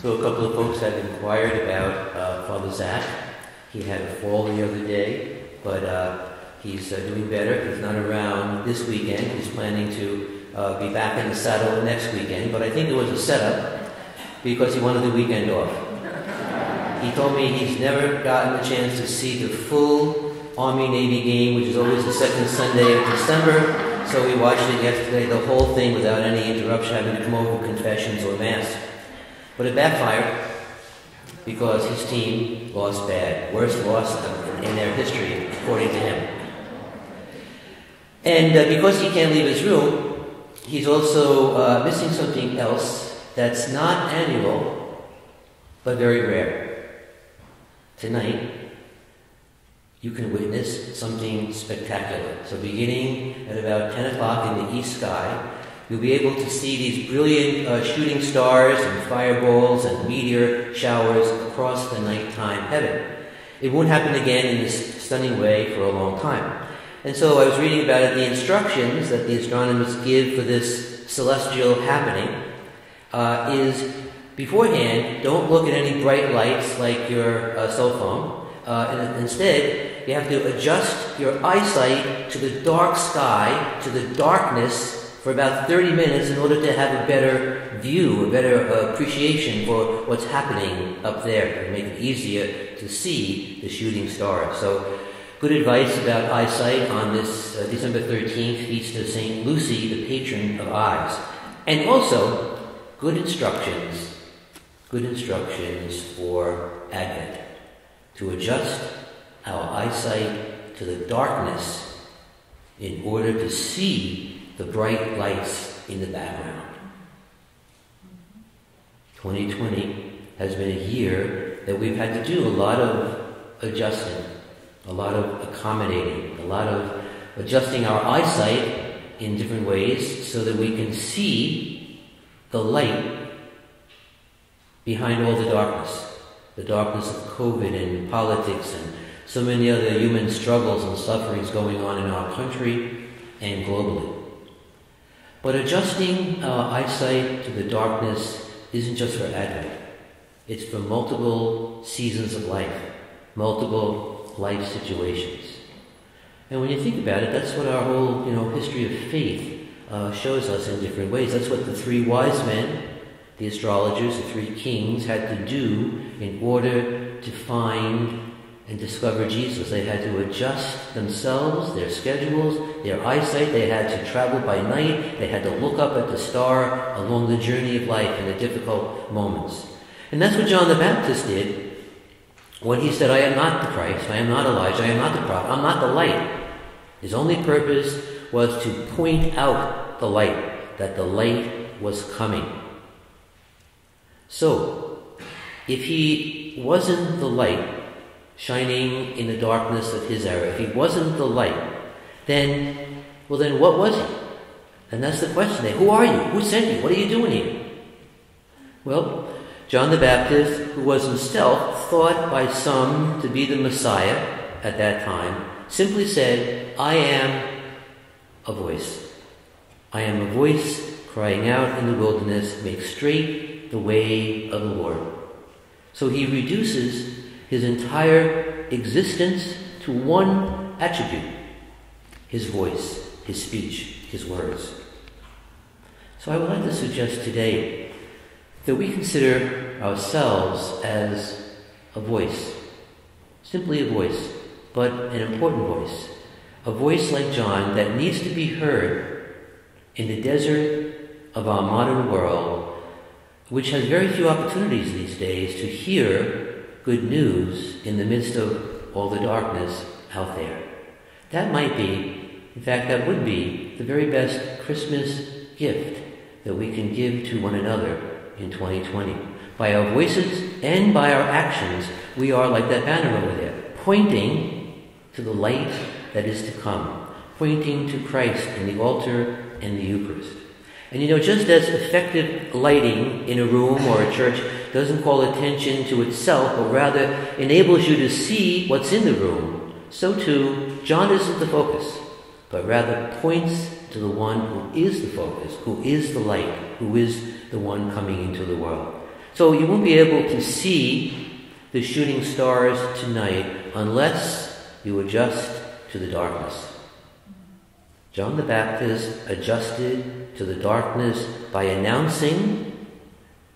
So a couple of folks have inquired about Father Zach. He had a fall the other day, but he's doing better. He's not around this weekend. He's planning to be back in the saddle next weekend, but I think it was a setup because he wanted the weekend off. He told me he's never gotten a chance to see the full Army-Navy game, which is always the second Sunday of December, so we watched it yesterday, the whole thing without any interruption, having to come over for confessions or mass. But it backfired because his team lost bad. Worst loss in their history, according to him. And because he can't leave his room, he's also missing something else that's not annual, but very rare. Tonight, you can witness something spectacular. So beginning at about 10 o'clock in the east sky, you'll be able to see these brilliant shooting stars and fireballs and meteor showers across the nighttime heaven. It won't happen again in this stunning way for a long time. And so I was reading about it. The instructions that the astronomers give for this celestial happening is beforehand, don't look at any bright lights like your cell phone. And instead, you have to adjust your eyesight to the dark sky, to the darkness, for about 30 minutes in order to have a better view, a better appreciation for what's happening up there, and make it easier to see the shooting stars. So, good advice about eyesight on this December 13th, feast of St. Lucy, the patron of eyes. And also, good instructions for Advent, to adjust our eyesight to the darkness in order to see the bright lights in the background. 2020 has been a year that we've had to do a lot of adjusting, a lot of accommodating, a lot of adjusting our eyesight in different ways so that we can see the light behind all the darkness of COVID and politics and so many other human struggles and sufferings going on in our country and globally. But adjusting our eyesight to the darkness isn't just for Advent. It's for multiple seasons of life, multiple life situations. And when you think about it, that's what our whole history of faith shows us in different ways. That's what the three wise men, the astrologers, the three kings, had to do in order to find and discover Jesus. They had to adjust themselves, their schedules, their eyesight. They had to travel by night. They had to look up at the star along the journey of life in the difficult moments. And that's what John the Baptist did when he said, I am not the Christ, I am not Elijah, I am not the prophet, I'm not the light. His only purpose was to point out the light, that the light was coming. So, if he wasn't the light shining in the darkness of his era, if he wasn't the light, then what was he? And that's the question there. Who are you? Who sent you? What are you doing here? Well, John the Baptist, who was himself thought by some to be the Messiah at that time, simply said, I am a voice. I am a voice crying out in the wilderness, make straight the way of the Lord. So he reduces his entire existence to one attribute, his voice, his speech, his words. So I would like to suggest today that we consider ourselves as a voice, simply a voice, but an important voice, a voice like John that needs to be heard in the desert of our modern world, which has very few opportunities these days to hear good news in the midst of all the darkness out there. That might be, in fact, that would be the very best Christmas gift that we can give to one another in 2020. By our voices and by our actions, we are like that banner over there, pointing to the light that is to come, pointing to Christ in the altar and the Eucharist. And just as effective lighting in a room or a church doesn't call attention to itself, but rather enables you to see what's in the room, so too, John isn't the focus, but rather points to the one who is the focus, who is the light, who is the one coming into the world. So you won't be able to see the shooting stars tonight unless you adjust to the darkness. John the Baptist adjusted to the darkness by announcing,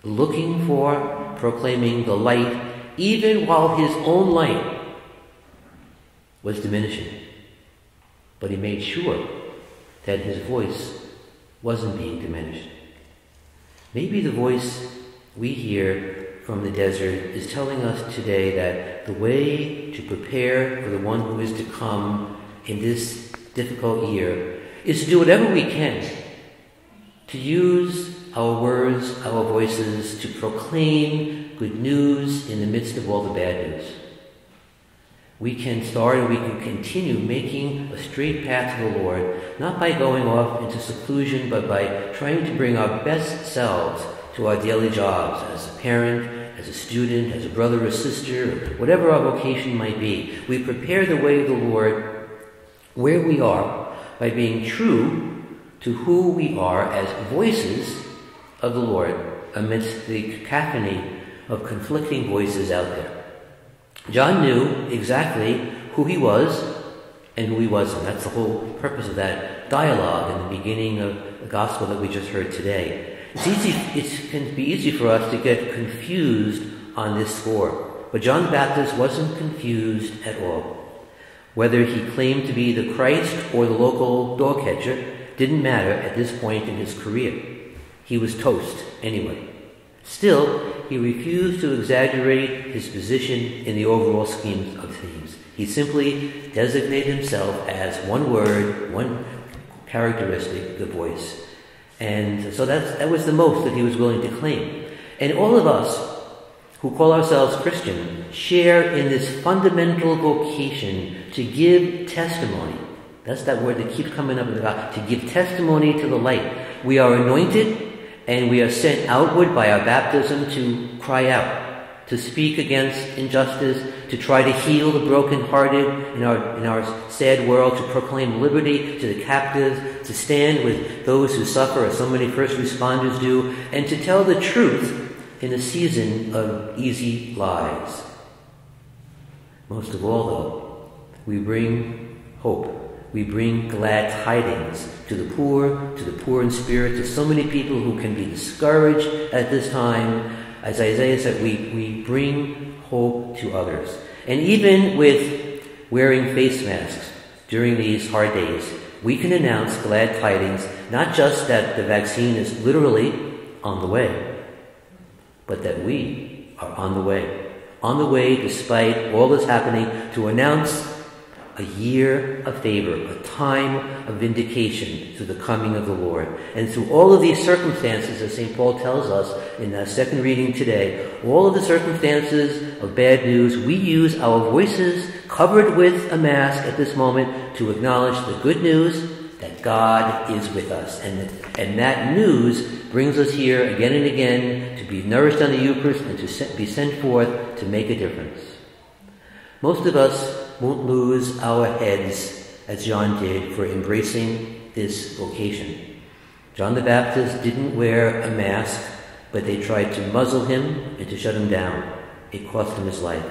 looking for, proclaiming the light, even while his own light was diminishing. But he made sure that his voice wasn't being diminished. Maybe the voice we hear from the desert is telling us today that the way to prepare for the one who is to come in this difficult year is to do whatever we can to use our words, our voices, to proclaim good news in the midst of all the bad news. We can start and we can continue making a straight path to the Lord, not by going off into seclusion, but by trying to bring our best selves to our daily jobs as a parent, as a student, as a brother or sister, whatever our vocation might be. We prepare the way of the Lord where we are by being true to who we are as voices of the Lord amidst the cacophony of conflicting voices out there. John knew exactly who he was and who he wasn't. That's the whole purpose of that dialogue in the beginning of the gospel that we just heard today. It can be easy for us to get confused on this score. But John the Baptist wasn't confused at all. Whether he claimed to be the Christ or the local dog catcher didn't matter at this point in his career. He was toast anyway. Still, he refused to exaggerate his position in the overall scheme of things. He simply designated himself as one word, one characteristic, the voice. And so that was the most that he was willing to claim. And all of us who call ourselves Christian share in this fundamental vocation to give testimony. That's that word that keeps coming up in the Bible, to give testimony to the light. We are anointed and we are sent outward by our baptism to cry out, to speak against injustice, to try to heal the brokenhearted in our sad world, to proclaim liberty to the captives, to stand with those who suffer, as so many first responders do, and to tell the truth in a season of easy lies. Most of all, though, we bring hope. We bring glad tidings to the poor in spirit, to so many people who can be discouraged at this time. As Isaiah said, we bring hope to others. And even with wearing face masks during these hard days, we can announce glad tidings, not just that the vaccine is literally on the way, but that we are on the way despite all that's happening, to announce a year of favor, a time of vindication through the coming of the Lord. And through all of these circumstances, as St. Paul tells us in the second reading today, all of the circumstances of bad news, we use our voices covered with a mask at this moment to acknowledge the good news that God is with us. And that news brings us here again and again to be nourished on the Eucharist and to be sent forth to make a difference. Most of us won't lose our heads as John did for embracing this vocation. John the Baptist didn't wear a mask, but they tried to muzzle him and to shut him down. It cost him his life.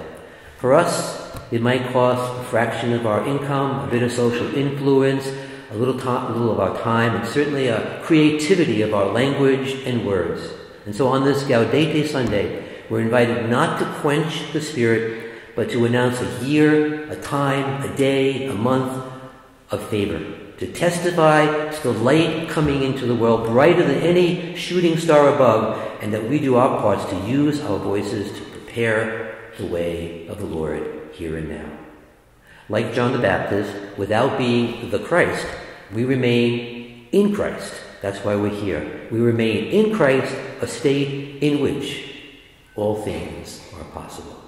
For us, it might cost a fraction of our income, a bit of social influence, a little of our time, and certainly a creativity of our language and words. And so on this Gaudete Sunday, we're invited not to quench the Spirit, but to announce a year, a time, a day, a month of favor. To testify to the light coming into the world, brighter than any shooting star above, and that we do our parts to use our voices to prepare the way of the Lord here and now. Like John the Baptist, without being the Christ, we remain in Christ. That's why we're here. We remain in Christ, a state in which all things are possible.